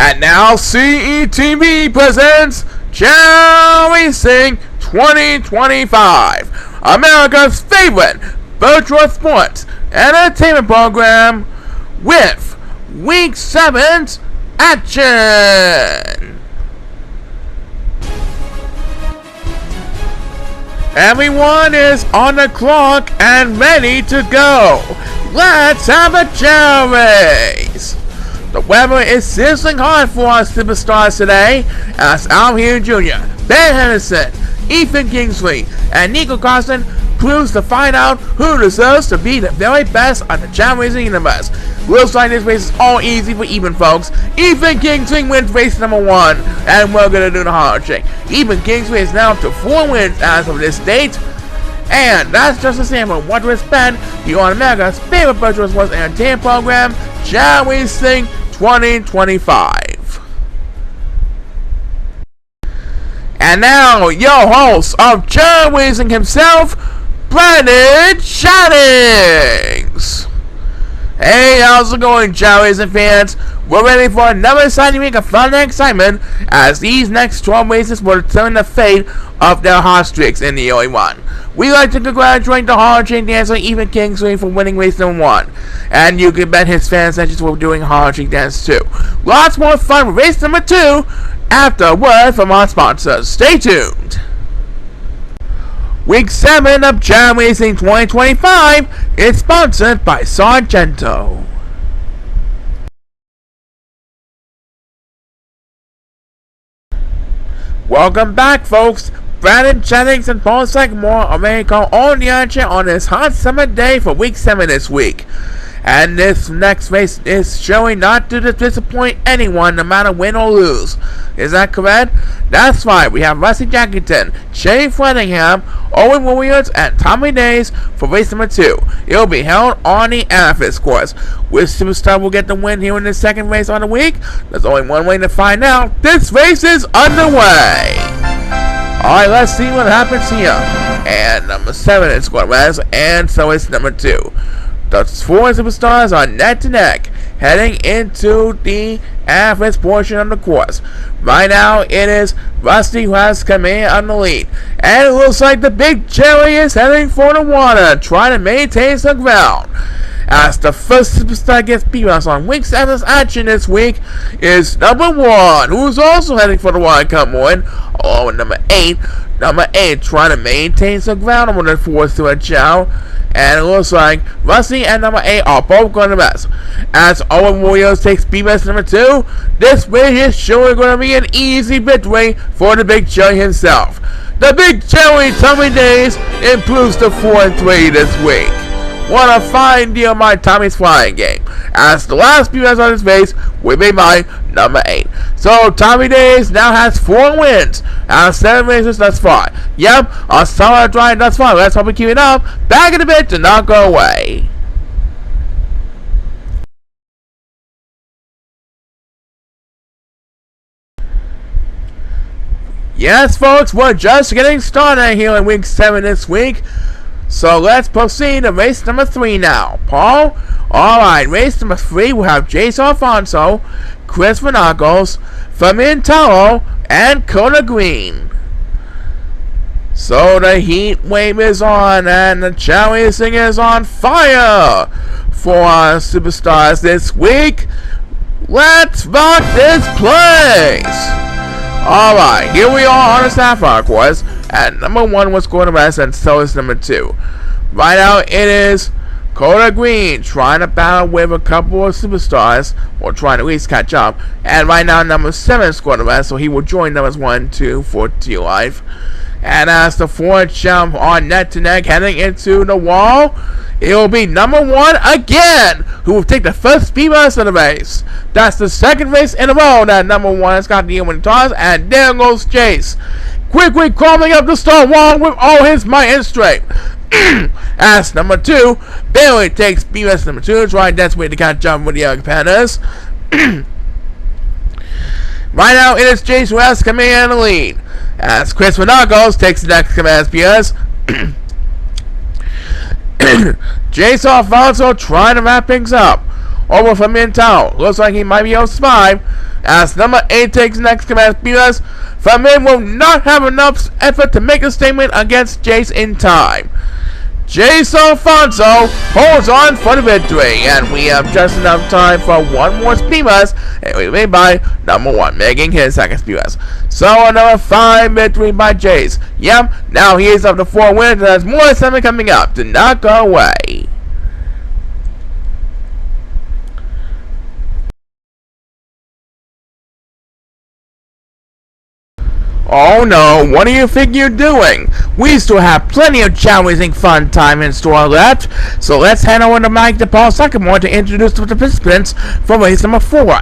And now CETV presents Chao Racing 2025, America's favorite virtual sports entertainment program with Week 7's action. Everyone is on the clock and ready to go. Let's have a Chao race. The weather is sizzling hot for our superstars today as Al Here Jr., Ben Henderson, Ethan Kingsley, and Nico Carson proves to find out who deserves to be the very best on the Chao Racing universe. Looks like this race is all easy for Ethan, folks. Ethan Kingsley wins race number 1, and we're gonna do the hard check. Ethan Kingsley is now up to 4 wins as of this date. And that's just a sample of what to expect here on America's favorite virtual sports entertainment program, Chao Racing 2025. And now, your host of Chao Racing himself, Brandon Shannings. Hey, how's it going, Chao Racing fans? We're ready for another exciting week of fun and excitement as these next 12 races will determine the fate of their hot streaks in the early run. We'd like to congratulate the hard check dancer Ethan Kingsley for winning race number 1. And you can bet his fans that we're doing hard check dance too. Lots more fun with race number 2 after a word from our sponsors. Stay tuned. Week 7 of Chao Racing 2025 is sponsored by Sargento. Welcome back, folks. Brandon Jennings and Paul Sycamore are ready to call all the action on this hot summer day for Week 7 this week. And this next race is showing not to disappoint anyone no matter win or lose. Is that correct? That's right, we have Rusty Jackington, Shane Flettingham, Owen Williams, and Tommy Days for race number 2. It will be held on the Amethyst course. Which superstar will get the win here in the second race on the week? There's only one way to find out. This race is underway. Alright, let's see what happens here. And number 7 is Squad, and so is number 2. The 4 superstars are neck to neck, heading into the average portion of the course. Right now, it is Rusty who has command on the lead, and it looks like the Big Cherry is heading for the water, trying to maintain some ground. As the first superstar gets beat on Week 7's action this week is number 1, who's also heading for the water. Come on, along with number 8. Number 8 trying to maintain some ground on the 4th to a Chao. And it looks like Rusty and number 8 are both going to mess. As Owen Williams takes BS number 2, this race is surely going to be an easy victory for the Big Cherry himself. The Big Cherry Tommy Days improves to 4-3 this week. What a fine deal by Tommy's flying game, as the last few rounds on his race will be by number 8. So Tommy Days now has 4 wins out of 7 races thus far. Yep, a solid drive thus far. Let's hope we keep it up. Back in a bit to not go away. Yes, folks, we're just getting started here in Week 7 this week. So let's proceed to race number 3 now. Paul? Alright, race number 3 will have Jason Alfonso, Chris Vanagos, Fermin Taro, and Kona Green. So the heat wave is on and the Chao Racing is on fire for our superstars this week. Let's rock this place! Alright, here we are on the Sapphire course, and number 1 was going to rest, and so is number 2. Right now, it is Kona Green trying to battle with a couple of superstars, or trying to at least catch up. And right now, number 7 is going to rest, so he will join numbers 1, 2, 4 to life. And as the 4 jump on neck to neck heading into the wall, it will be number 1 again, who will take the first speed race of the race. That's the second race in a row that number 1 has got the winning toss, and there goes Chase. Quickly crawling up the start wall with all his might and strength. As number 2 barely takes speed race number 2, trying desperately to catch up with the other competitors. Right now, it is Chase who has command in the lead, as Chris Vanagos takes the next command spears. Jason Alfonso trying to wrap things up. over for Mintow. Looks like he might be able to survive. As number 8 takes next command speeders, Famin will not have enough effort to make a statement against Jace in time. Jace Alfonso holds on for the victory, and we have just enough time for one more speed bus, and we made by number 1, making his second speed bus. So another 5 victory by Jace. Yep, now he is up to 4 wins, and there's more something coming up. Do not go away. Oh no, what do you think you're doing? We still have plenty of Chao Racing fun time in store left, so let's head over to Mike to Paul Sycamore to introduce the participants for race number 4.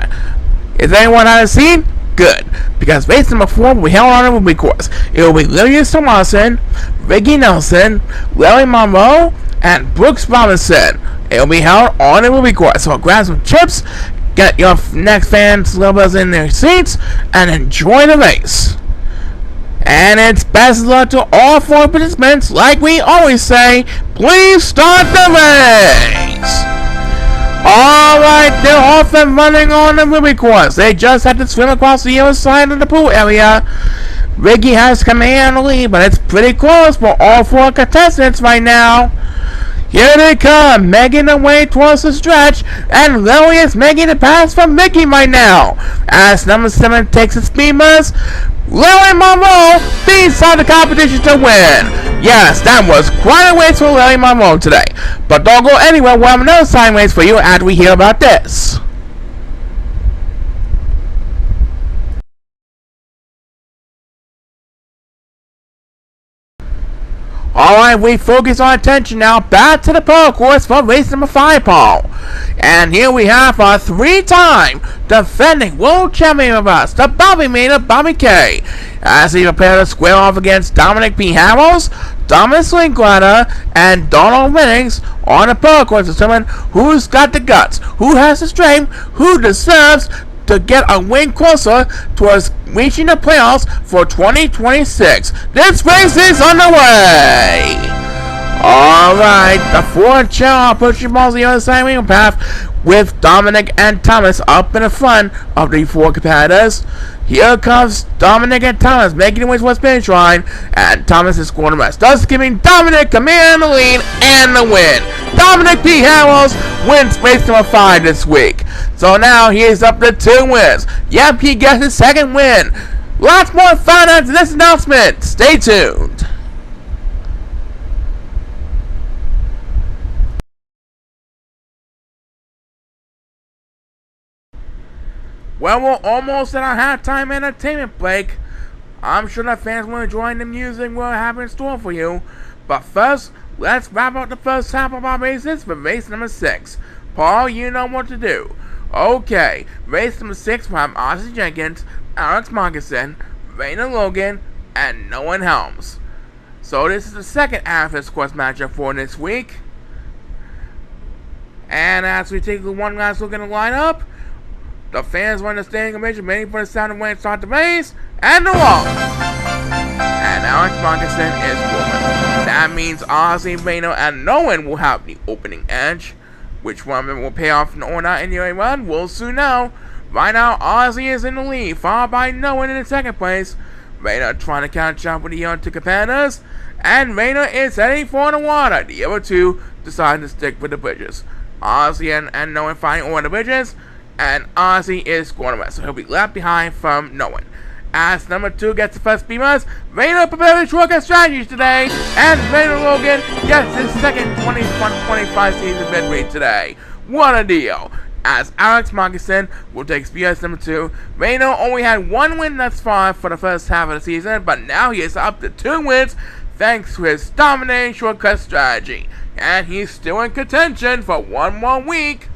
Is anyone on the scene? Good, because race number 4 will be held on a Ruby course. It will be Lillian Thomason, Ricky Nelson, Larry Monroe, and Brooks Robinson. It will be held on a Ruby course, so grab some chips, get your next fans' levels in their seats, and enjoy the race. And it's best of luck to all 4 participants. Like we always say, please start the race. Alright, they're off and running on the Ruby course. They just had to swim across the other side of the pool area. Ricky has command of the lead, but it's pretty close for all 4 contestants right now. Here they come, making their way towards the stretch, and Lily is making the pass from Mickey right now. As number 7 takes a speed bus, Lily Monroe beats out the competition to win. Yes, that was quite a race for Lily Monroe today. But don't go anywhere, we'll have another sign race for you after we hear about this. Alright, we focus our attention now back to the pole course for race number 5, Paul. And here we have our 3-time defending world champion of us, the Bobby Mater, Bobby K, as he prepares to square off against Dominic P. Harrells, Dominic Slinkwater, and Donald Winnings on the pole course to determine who's got the guts, who has the strength, who deserves to get a win closer towards reaching the playoffs for 2026. This race is underway! Alright, the 4 Chao pushing balls the other side of the path with Dominic and Thomas up in the front of the 4 competitors. Here comes Dominic and Thomas making their way towards the finish line, and Thomas is scoring the rest, thus giving Dominic command of the lead and the win. Dominic P. Harrells wins race number 5 this week. So now he is up to 2 wins. Yep, he gets his 2nd win. Lots more fun after this announcement. Stay tuned. Well, we're almost at our halftime entertainment break. I'm sure the fans will enjoy the music we'll have in store for you. But first, let's wrap up the first half of our races with race number 6. Paul, you know what to do. Okay, race number 6 will have Ozzy Jenkins, Alex Moccasin, Raina Logan, and Nolan Helms. So this is the second half of this course matchup for this week. And as we take one last look at the lineup, the fans were in the standing ovation waiting for the sound of rain to start the race, and they're off. And Alex Moccasin is moving. That means Ozzy, Raina, and Nolan will have the opening edge. Which one of them will pay off or not in the early run, we'll soon know. Right now, Ozzy is in the lead, followed by Nolan in the 2nd place. Raina trying to catch up with the other 2 competitors, and Raina is heading for the water. The other 2 decide to stick with the bridges. Ozzy and Nolan fighting over the bridges, and Ozzy is scoring the rest, so he'll be left behind from Nolan. As number 2 gets the first speed bus, Raina preparing shortcut strategies today, and Raina Logan gets his second 2025 season mid-weight today. What a deal! As Alex Moccasin will take speed bus number 2, Raina only had 1 win thus far for the first half of the season, but now he is up to 2 wins thanks to his dominating shortcut strategy. And he's still in contention for 1 more week.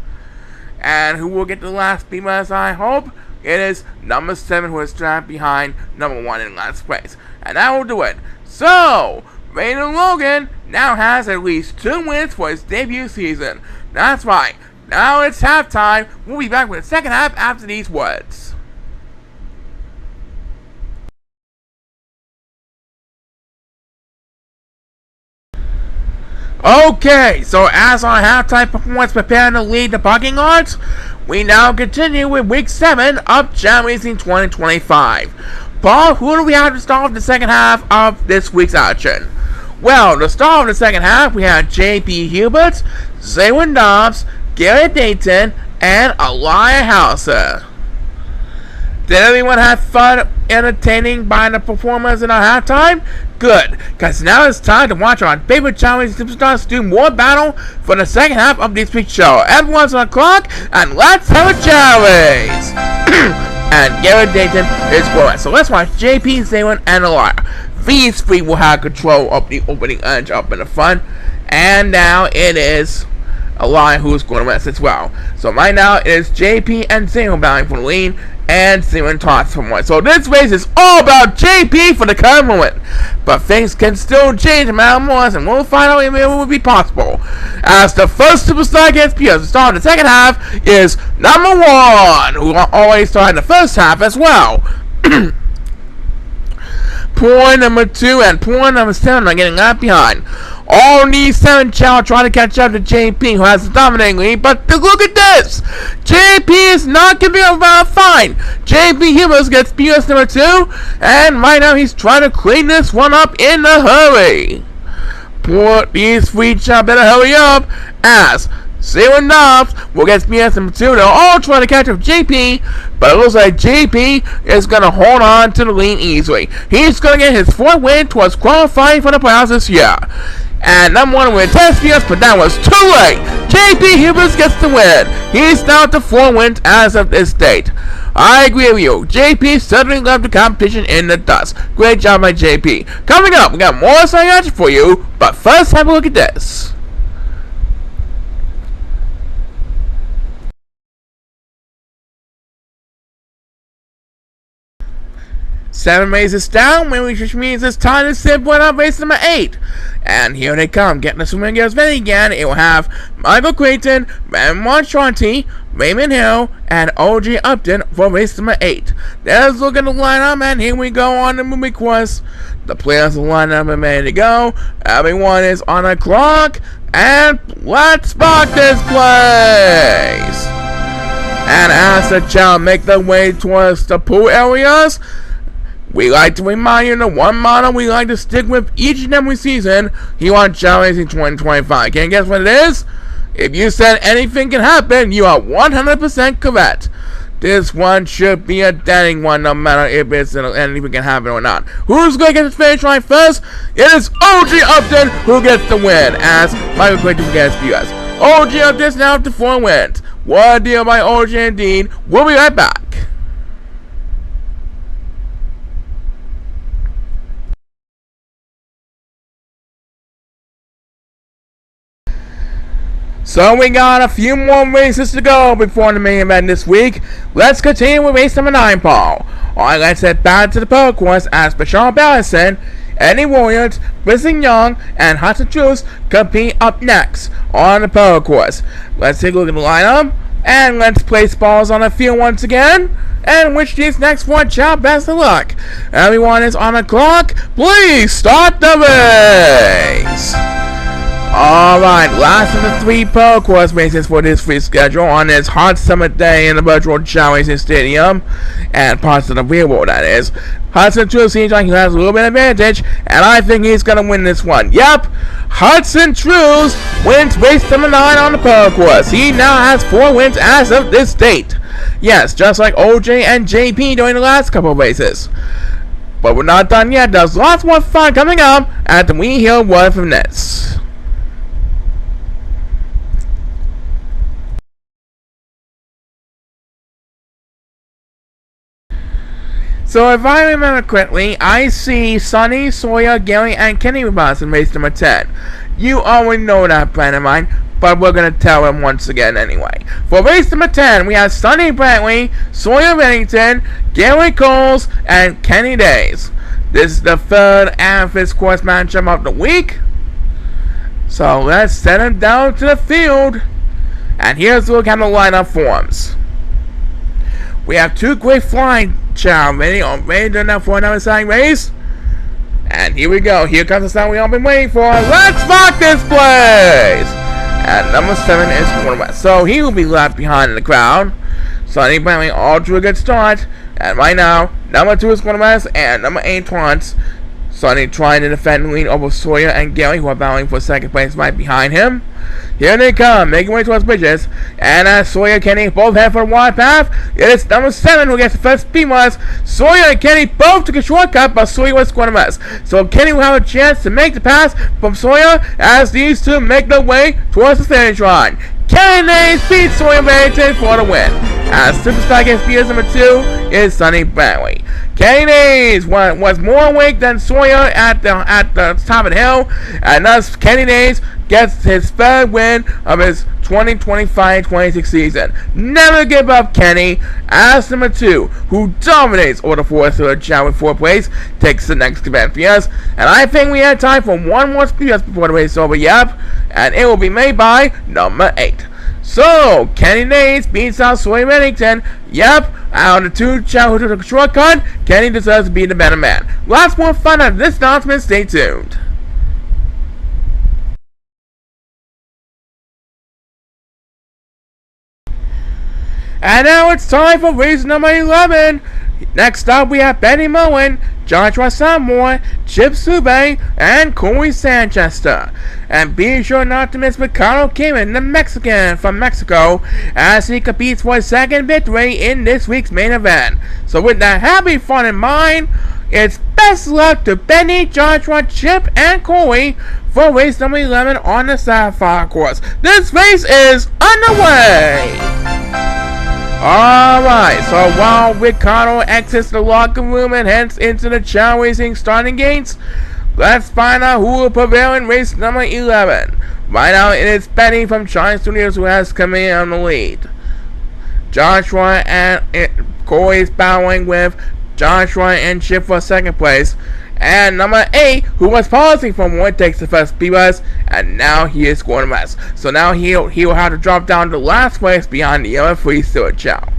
And who will get the last speed bus, I hope? It is number 7 who is trapped behind number 1 in last place. And that will do it. So, Raina Logan now has at least 2 wins for his debut season. That's right. Now it's halftime. We'll be back with the second half after these words. Okay, so as our halftime performance preparing to lead the parking lots, we now continue with week 7 of Chao Racing 2025. Paul, who do we have to start off the second half of this week's action? Well, to start off the second half, we have J.P. Hubert, Zaywin Dobbs, Gary Dayton, and Elia Hauser. Did everyone have fun entertaining by the performers in our halftime? Good, because now it's time to watch our favorite Chao Racing superstars do more battle for the second half of this week's show. Everyone's on the clock, and let's have a Chao Race! And Garrett Dayton is going. So let's watch JP, Zaywin, and Elia. These three will have control of the opening edge up in the front, and now it is Elia who's going to rest as well. So right now it is JP and Zaywin battling for the lead, and Zaywin tossed for one. So this race is all about JP for the current moment. But things can still change in Mount Morris, and we'll find out if it will be possible. As the first superstar gets Pierce, the start of the second half is number 1, who always started the first half as well. Point number 2 and point number 7 are getting left behind. All these 7 Chao trying to catch up to JP, who has the dominating lead, but look at this! JP is not giving up fine. JP Hubers gets PS number 2, and right now he's trying to clean this one up in a hurry. Poor these 3 Chao better hurry up, as Zaywin Dobbs will get PS number 2. They're all trying to catch up JP, but it looks like JP is going to hold on to the lead easily. He's going to get his 4th win towards qualifying for the playoffs this year. And number 1 with 10 PS, but that was too late. JP Hubers gets the win. He's down to 4 wins as of this date. I agree with you. JP certainly left the competition in the dust. Great job by JP. Coming up, we got more exciting action for you, but first have a look at this. Seven races down, which means it's time to sit one up race number 8. And here they come, getting the swimming gears ready again. It will have Michael Creighton, Brandon Montranti, Raymond Hill, and OG Upton for race number 8. Let's look at the lineup, and here we go on the movie course. The players will line up and ready to go. Everyone is on the clock, and let's spark this place. And as the Chao make their way towards the pool areas, we like to remind you the one motto we like to stick with each and every season here on Chao Racing 2025. Can you guess what it is? If you said anything can happen, you are 100% correct. This one should be a damning one, no matter if it's anything can happen or not. Who's going to get the finish line first? It is OG Upton who gets the win, as Michael Creighton gets us. OG Upton's now up to 4 wins. What a deal by OG indeed. We'll be right back. So we got a few more races to go before the main event this week. Let's continue with race number 9, Paul. Alright, let's head back to the pole course as Bashar Ballison, Eddie Warriors, Brisley Young, and Hudson Truce compete up next on the pole course. Let's take a look at the lineup, and let's place balls on the field once again, and wish these next 4 Chao best of luck. Everyone is on the clock. Please start the race. Alright, last of the 3 pole course races for this free schedule on this hot summer day in the virtual Chao Racing Stadium, and parts of the real world, that is. Hudson Truce seems like he has a little bit of advantage, and I think he's going to win this one. Yep, Hudson Truce wins race number 9 on the pole course. He now has 4 wins as of this date. Yes, just like OJ and JP during the last couple of races. But we're not done yet. There's lots more fun coming up at the We Hear Word from this. So if I remember correctly, I see Sonny, Sawyer, Gary, and Kenny with us in race number 10. You already know that plan of mine, but we're going to tell him once again anyway. For race number 10, we have Sonny Brantley, Sawyer Reddington, Gary Coles, and Kenny Days. This is the 3rd and 5th course matchup of the week. So let's send him down to the field. And here's a look how the lineup forms. We have 2 great flying Chao ready during that 4 exciting race. And here we go. Here comes the sound we all been waiting for. Let's rock this place! And number 7 is Corner West. So he will be left behind in the crowd. Sonny Brantley all to a good start. And right now, number 2 is Corner West and number 8 Taunts. Sonny trying to defend the lead over Sawyer and Gary, who are battling for second place right behind him. Here they come, making way towards Bridges. And as Sawyer and Kenny both head for the wide path, it is number 7 who gets the first speed was. Sawyer and Kenny both took a shortcut, but Sawyer was going to mess. So Kenny will have a chance to make the pass from Sawyer as these two make their way towards the finish line. Kenny beats Sawyer Barrington for the win. As Superstar gets beers number 2 is Sonny Brantley. Kenny was more awake than Sawyer at the top of the hill, and thus Kenny Nays gets his third win of his 2025-26 season. Never give up, Kenny, as number 2, who dominates over the four-third Chao with 4th place, takes the next event for us. And I think we have time for one more speed before the race is over, yep, and it will be made by number 8. So, Kenny Nays beats out Sawyer Bennington. Yep, out of the 2 Chao who took a shortcut, Kenny deserves to be the better man. Lots more fun out of this announcement, stay tuned. And now it's time for race number 11. Next up, we have Benny Moen, Joshua Samore, Chip Soubey, and Corey Sanchester. And be sure not to miss Ricardo Cayman, the Mexican from Mexico, as he competes for his second victory in this week's main event. So with that happy fun in mind, it's best luck to Benny, Joshua, Chip, and Corey for race number 11 on the Sapphire course. This race is underway! Alright, so while Ricardo exits the locker room and heads into the Chao Racing starting gates, let's find out who will prevail in race number 11. Right now, it is Benny from Shine Studios who has come in on the lead. Joshua and Corey is battling with Joshua and Chip for second place. And number 8, who was pausing for more, takes the first speed bus, and now he is going to mess. So now he will have to drop down to last place behind the other 3 still at Chao.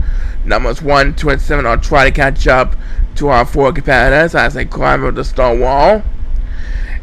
Numbers 1, 2, and 7 are trying to catch up to our 4 competitors as they climb over the stone wall.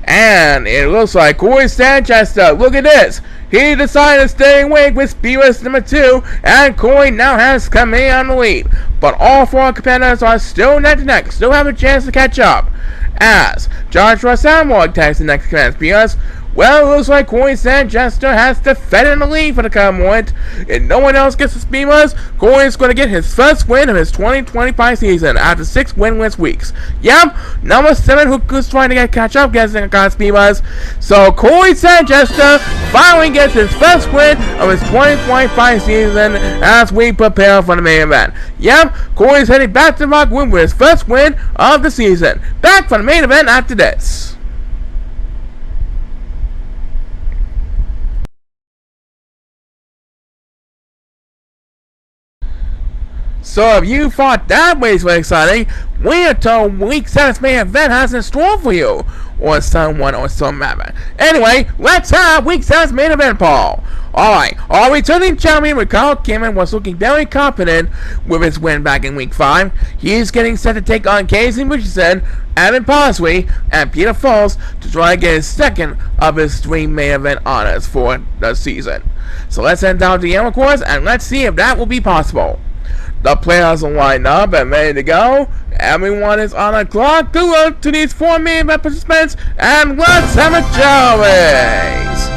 And it looks like Corey Sanchester, look at this. He decided to stay awake with speed bus number 2, and Corey now has come in on the lead. But all 4 competitors are still neck to neck, still have a chance to catch up. As Joshua Samore takes the next command because, well, it looks like Corey Sanchester has defended the lead for the current moment. If no one else gets the speed bus, Corey is going to get his first win of his 2025 season after 6 winless weeks. Yep, number 7 who is trying to catch up gets the speed bus. So Corey Sanchester finally gets his first win of his 2025 season as we prepare for the main event. Yep, Corey is heading back to the Rock Room with his first win of the season. Back for the main event after this. So if you thought that race was exciting, wait until week 7's main event has in store for you, or someone or some matter. Anyway, let's have week 7's main event, Paul. Alright, our returning champion Ricardo Cayman was looking very confident with his win back in week 5. He's getting set to take on Casey Richardson, Evan Parsley, and Peter Foles to try to get his second of his 3 main event honors for the season. So let's head down to the yellow course and let's see if that will be possible. The players are lined up and ready to go. Everyone is on the clock. Good luck to these 4 main event participants, and let's have a Chao race.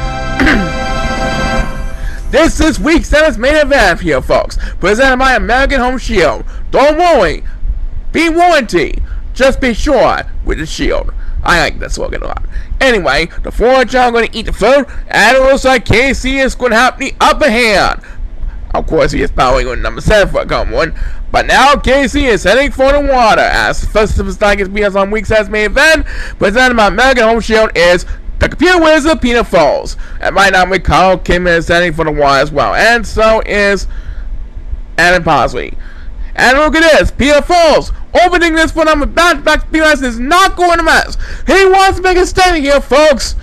This is week 7's main event here, folks, presented by American Home Shield. Don't worry, be warranty. Just be sure with the shield. I like that slogan a lot. Anyway, the 4 Chao are going to eat the food, and it looks like KC is going to have the upper hand. Of course, he is bowing on number 7 for a common one. But now Casey is heading for the water as the first of his gets beat us on week 7's main event. Presented by American Home Shield is the computer wizard Peter Foles. And right now, Ricardo Cayman is heading for the water as well. And so is Adam Parsley. And look at this, Peter Foles opening this for number back because is not going to mess. He wants to make a statement here, folks.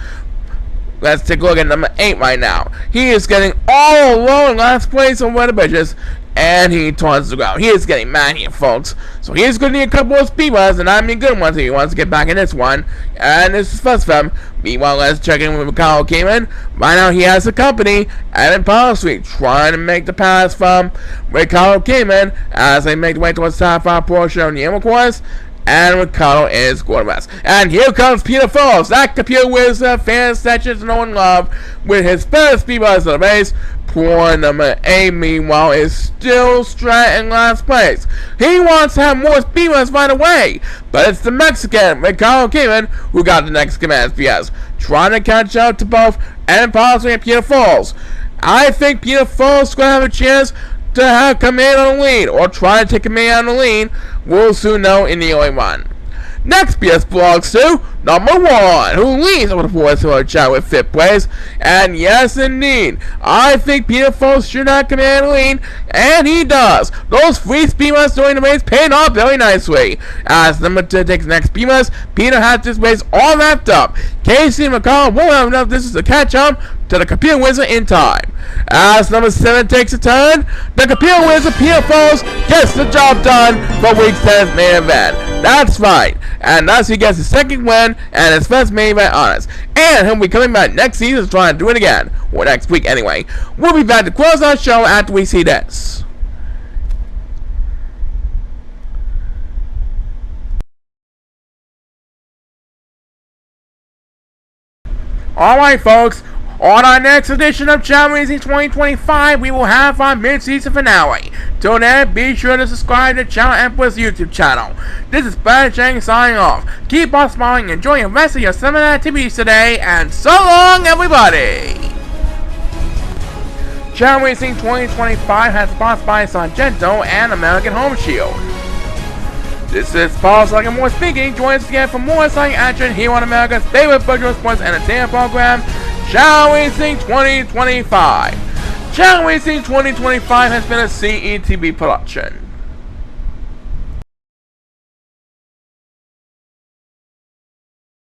Let's take a look at number 8 right now. He is getting all alone in last place on Weather Bridges. and he taunts the ground. He is getting mad here, folks. So he's going to need a couple of speed runs, and I mean good ones if he wants to get back in this one. And this is first of them. Meanwhile, let's check in with Kyle Cayman. Right now, he has a company at Impala Street trying to make the pass from Ricardo Cayman as they make the way towards Sapphire portion of the Emerald Course. And Ricardo is going west. And here comes Peter Falls, that computer wizard fan sessions no one love, with his first speed bus of the race. Poor number 8, meanwhile, is still straight in last place. He wants to have more speed runs right away, but it's the Mexican, Ricardo Cayman, who got the next command SPS, trying to catch up to both and possibly Peter Falls. I think Peter Falls is going to have a chance to have command on the lead, or try to take command on the lead. We'll soon know in the early run. Next PS belongs to number 1, who leads over the fourth to chat with 5th place. And yes, indeed, I think Peter Falls should have command the lead, and he does. Those free speed runs during the race paid off very nicely. As number 2 takes the next speed runs, Peter has this race all wrapped up. Casey and McCall won't have enough distance to catch up to the computer wizard in time. As number 7 takes a turn, the computer wizard Peter Falls gets the job done for week 10's main event. That's right, and thus he gets his second win and his first main event honors. And he'll be coming back next season to try and do it again, or next week anyway. We'll be back to close our show after we see this. Alright, folks. On our next edition of Chao Races 2025, we will have our mid-season finale. Till then, be sure to subscribe to Chao Emperor's YouTube channel. This is Brad Chang signing off. Keep on smiling, enjoy the rest of your summer activities today, and so long, everybody! Chao Racing 2025 has sponsored by Sargento and American Home Shield. This is Paul Sluggmore speaking. Join us again for more exciting action here on America's favorite virtual sports entertainment program, Chao Racing 2025. Chao Racing 2025 has been a CETV production.